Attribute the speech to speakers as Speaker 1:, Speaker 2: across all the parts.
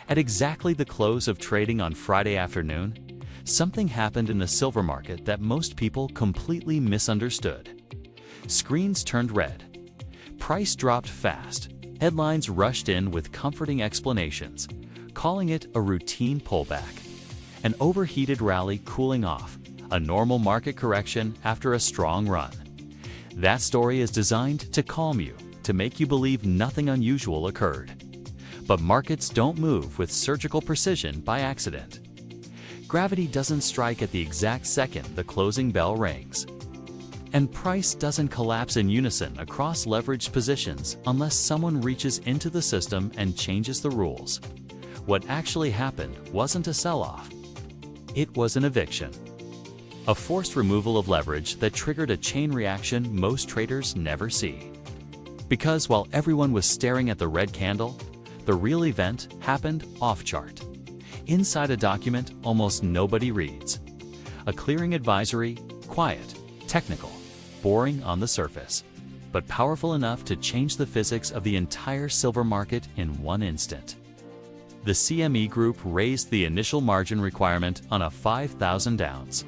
Speaker 1: At exactly the close of trading on Friday afternoon, something happened in the silver market that most people completely misunderstood. Screens turned red. Price dropped fast. Headlines rushed in with comforting explanations, calling it a routine pullback. An overheated rally cooling off, a normal market correction after a strong run. That story is designed to calm you, to make you believe nothing unusual occurred. But markets don't move with surgical precision by accident. Gravity doesn't strike at the exact second the closing bell rings. And price doesn't collapse in unison across leveraged positions unless someone reaches into the system and changes the rules. What actually happened wasn't a sell-off. It was an eviction. A forced removal of leverage that triggered a chain reaction most traders never see. Because while everyone was staring at the red candle, the real event happened off-chart, inside a document almost nobody reads. A clearing advisory, quiet, technical, boring on the surface, but powerful enough to change the physics of the entire silver market in one instant. The CME Group raised the initial margin requirement on a 5,000 ounce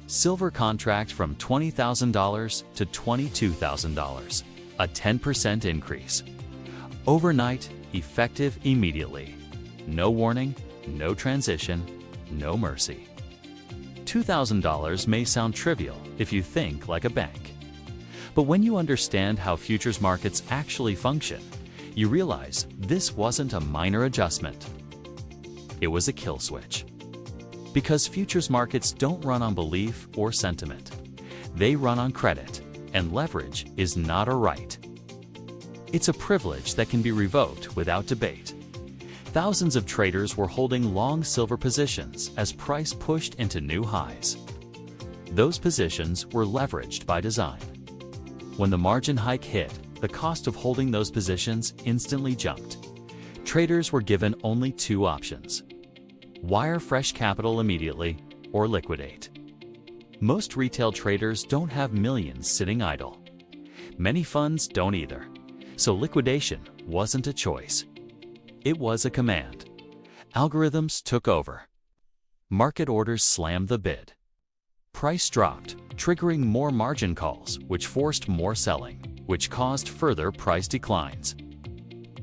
Speaker 1: silver contract from $20,000 to $22,000, a 10% increase. Overnight, effective immediately. No warning, no transition, no mercy. $2,000 may sound trivial if you think like a bank. But when you understand how futures markets actually function, you realize this wasn't a minor adjustment. It was a kill switch. Because futures markets don't run on belief or sentiment. They run on credit, and leverage is not a right. It's a privilege that can be revoked without debate. Thousands of traders were holding long silver positions as price pushed into new highs. Those positions were leveraged by design. When the margin hike hit, the cost of holding those positions instantly jumped. Traders were given only two options: wire fresh capital immediately or liquidate. Most retail traders don't have millions sitting idle. Many funds don't either. So liquidation wasn't a choice. It was a command. Algorithms took over. Market orders slammed the bid. Price dropped, triggering more margin calls, which forced more selling, which caused further price declines.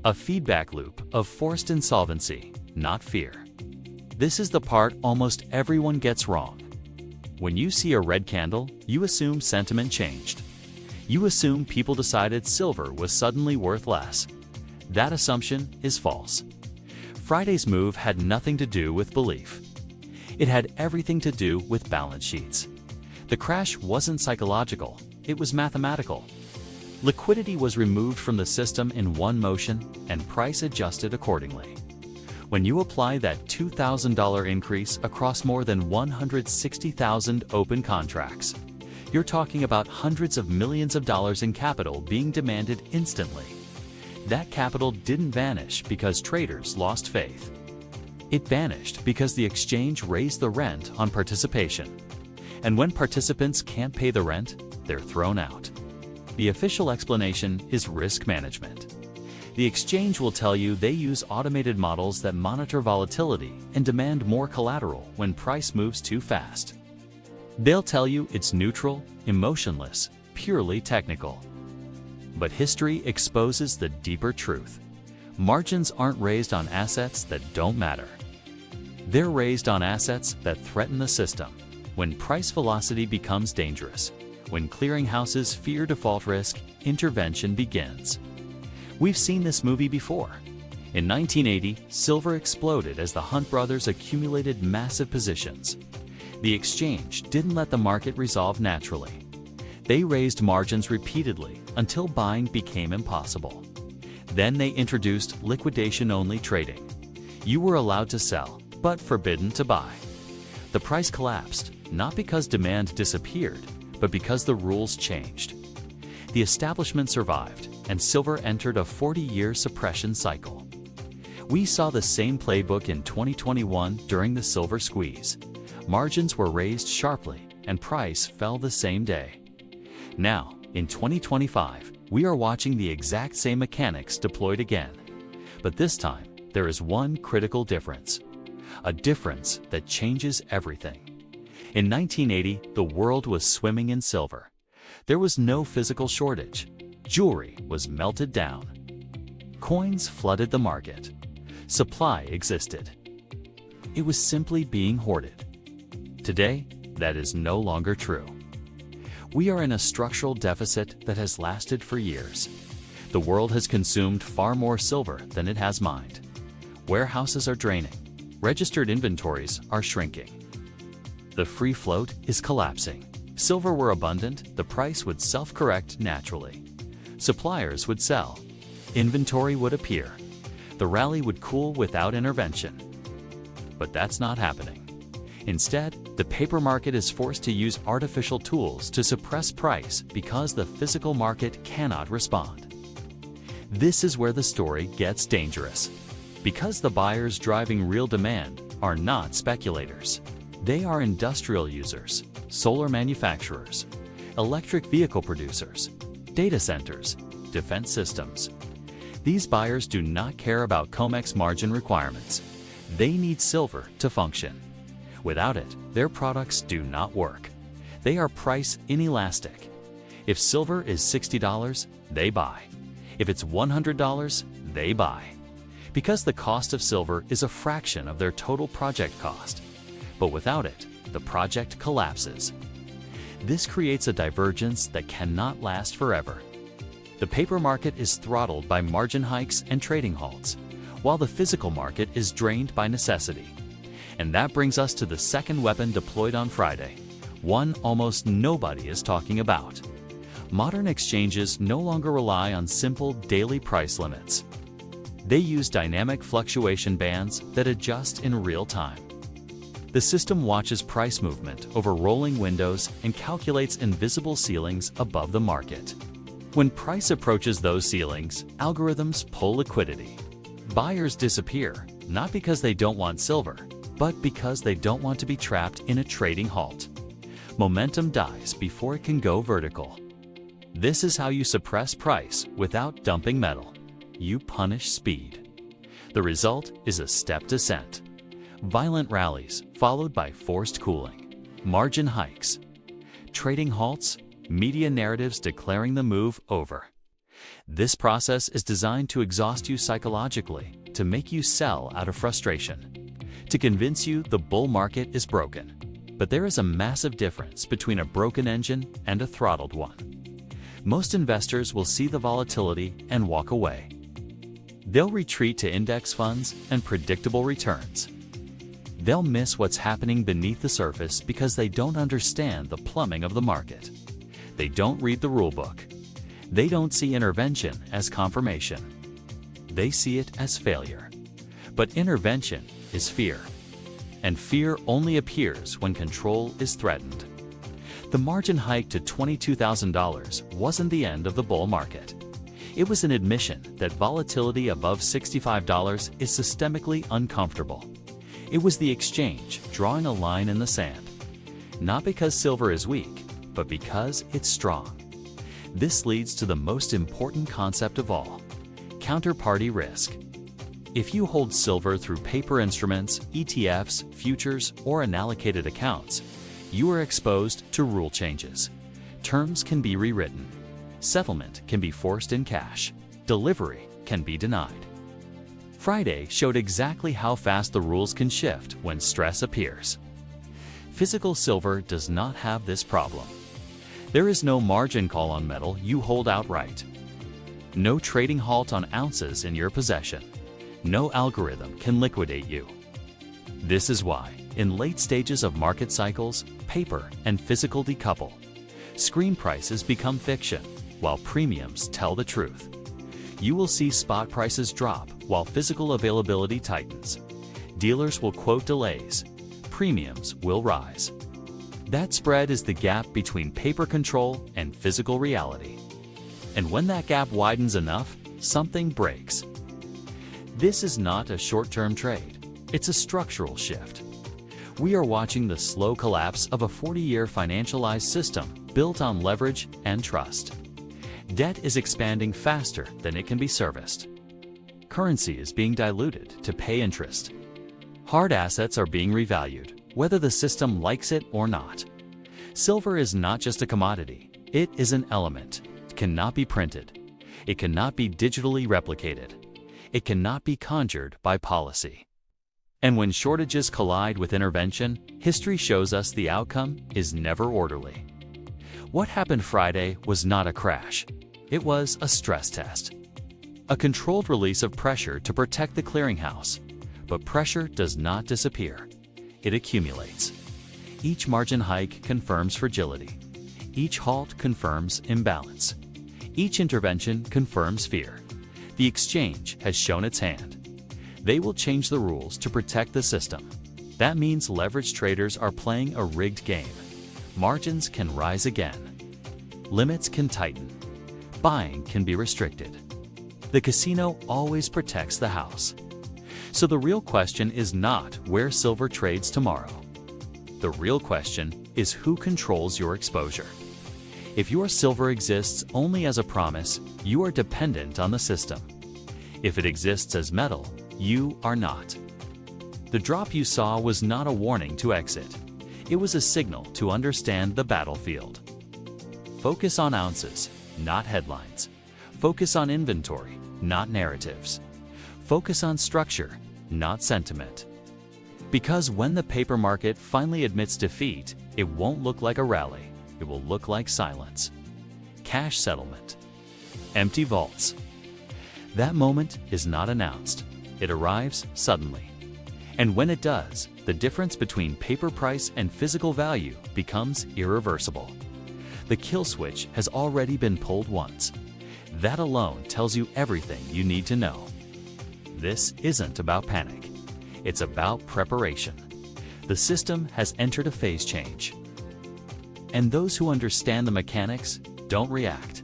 Speaker 1: A feedback loop of forced insolvency, not fear. This is the part almost everyone gets wrong. When you see a red candle, you assume sentiment changed. You assume people decided silver was suddenly worth less. That assumption is false. Friday's move had nothing to do with belief. It had everything to do with balance sheets. The crash wasn't psychological, it was mathematical. Liquidity was removed from the system in one motion, and price adjusted accordingly. When you apply that $2,000 increase across more than 160,000 open contracts, you're talking about hundreds of millions of dollars in capital being demanded instantly. That capital didn't vanish because traders lost faith. It vanished because the exchange raised the rent on participation. And when participants can't pay the rent, they're thrown out. The official explanation is risk management. The exchange will tell you they use automated models that monitor volatility and demand more collateral when price moves too fast. They'll tell you it's neutral, emotionless, purely technical. But history exposes the deeper truth. Margins aren't raised on assets that don't matter. They're raised on assets that threaten the system. When price velocity becomes dangerous, when clearinghouses fear default risk, intervention begins. We've seen this movie before. In 1980, silver exploded as the Hunt brothers accumulated massive positions. The exchange didn't let the market resolve naturally. They raised margins repeatedly until buying became impossible. Then they introduced liquidation-only trading. You were allowed to sell, but forbidden to buy. The price collapsed, not because demand disappeared, but because the rules changed. The establishment survived, and silver entered a 40-year suppression cycle. We saw the same playbook in 2021 during the silver squeeze. Margins were raised sharply, and price fell the same day. Now, in 2025, we are watching the exact same mechanics deployed again. But this time, there is one critical difference, a difference that changes everything. In 1980, the world was swimming in silver. There was no physical shortage. Jewelry was melted down. Coins flooded the market. Supply existed. It was simply being hoarded. Today, that is no longer true. We are in a structural deficit that has lasted for years. The world has consumed far more silver than it has mined. Warehouses are draining. Registered inventories are shrinking. The free float is collapsing. Silver were abundant, the price would self-correct naturally. Suppliers would sell. Inventory would appear. The rally would cool without intervention. But that's not happening. Instead, the paper market is forced to use artificial tools to suppress price because the physical market cannot respond. This is where the story gets dangerous. Because the buyers driving real demand are not speculators. They are industrial users, solar manufacturers, electric vehicle producers, data centers, defense systems. These buyers do not care about COMEX margin requirements. They need silver to function. Without it, their products do not work. They are price inelastic. If silver is $60, they buy. If it's $100, they buy. Because the cost of silver is a fraction of their total project cost. But without it, the project collapses. This creates a divergence that cannot last forever. The paper market is throttled by margin hikes and trading halts, while the physical market is drained by necessity. And that brings us to the second weapon deployed on Friday, one almost nobody is talking about. Modern exchanges no longer rely on simple daily price limits. They use dynamic fluctuation bands that adjust in real time. The system watches price movement over rolling windows and calculates invisible ceilings above the market. When price approaches those ceilings, algorithms pull liquidity. Buyers disappear, not because they don't want silver, but because they don't want to be trapped in a trading halt. Momentum dies before it can go vertical. This is how you suppress price without dumping metal. You punish speed. The result is a step descent. Violent rallies followed by forced cooling. Margin hikes. Trading halts, media narratives declaring the move over. This process is designed to exhaust you psychologically, to make you sell out of frustration, to convince you the bull market is broken. But there is a massive difference between a broken engine and a throttled one. Most investors will see the volatility and walk away. They'll retreat to index funds and predictable returns. They'll miss what's happening beneath the surface because they don't understand the plumbing of the market. They don't read the rulebook. They don't see intervention as confirmation. They see it as failure. But intervention is fear. And fear only appears when control is threatened. The margin hike to $22,000 wasn't the end of the bull market. It was an admission that volatility above $65 is systemically uncomfortable. It was the exchange drawing a line in the sand. Not because silver is weak, but because it's strong. This leads to the most important concept of all, counterparty risk. If you hold silver through paper instruments, ETFs, futures, or unallocated accounts, you are exposed to rule changes. Terms can be rewritten. Settlement can be forced in cash. Delivery can be denied. Friday showed exactly how fast the rules can shift when stress appears. Physical silver does not have this problem. There is no margin call on metal you hold outright. No trading halt on ounces in your possession. No algorithm can liquidate you. This is why, in late stages of market cycles, paper and physical decouple. Screen prices become fiction, while premiums tell the truth. You will see spot prices drop while physical availability tightens. Dealers will quote delays. Premiums will rise. That spread is the gap between paper control and physical reality. And when that gap widens enough, something breaks. This is not a short-term trade. It's a structural shift. We are watching the slow collapse of a 40-year financialized system built on leverage and trust. Debt is expanding faster than it can be serviced. Currency is being diluted to pay interest. Hard assets are being revalued, whether the system likes it or not. Silver is not just a commodity, it is an element. It cannot be printed. It cannot be digitally replicated. It cannot be conjured by policy. And when shortages collide with intervention, history shows us the outcome is never orderly. What happened Friday was not a crash. It was a stress test. A controlled release of pressure to protect the clearinghouse. But pressure does not disappear. It accumulates. Each margin hike confirms fragility. Each halt confirms imbalance. Each intervention confirms fear. The exchange has shown its hand. They will change the rules to protect the system. That means leveraged traders are playing a rigged game. Margins can rise again. Limits can tighten. Buying can be restricted. The casino always protects the house. So the real question is not where silver trades tomorrow. The real question is who controls your exposure. If your silver exists only as a promise, you are dependent on the system. If it exists as metal, you are not. The drop you saw was not a warning to exit. It was a signal to understand the battlefield. Focus on ounces, not headlines. Focus on inventory, not narratives. Focus on structure, not sentiment. Because when the paper market finally admits defeat, it won't look like a rally. It will look like silence. Cash settlement. Empty vaults. That moment is not announced. It arrives suddenly. And when it does, the difference between paper price and physical value becomes irreversible. The kill switch has already been pulled once. That alone tells you everything you need to know. This isn't about panic. It's about preparation. The system has entered a phase change. And those who understand the mechanics don't react.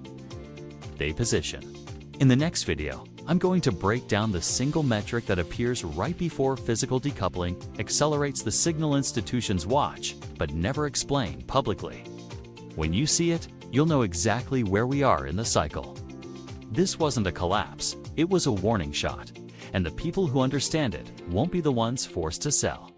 Speaker 1: They position. In the next video, I'm going to break down the single metric that appears right before physical decoupling accelerates the signal institutions watch, but never explain publicly. When you see it, you'll know exactly where we are in the cycle. This wasn't a collapse, it was a warning shot, and the people who understand it won't be the ones forced to sell.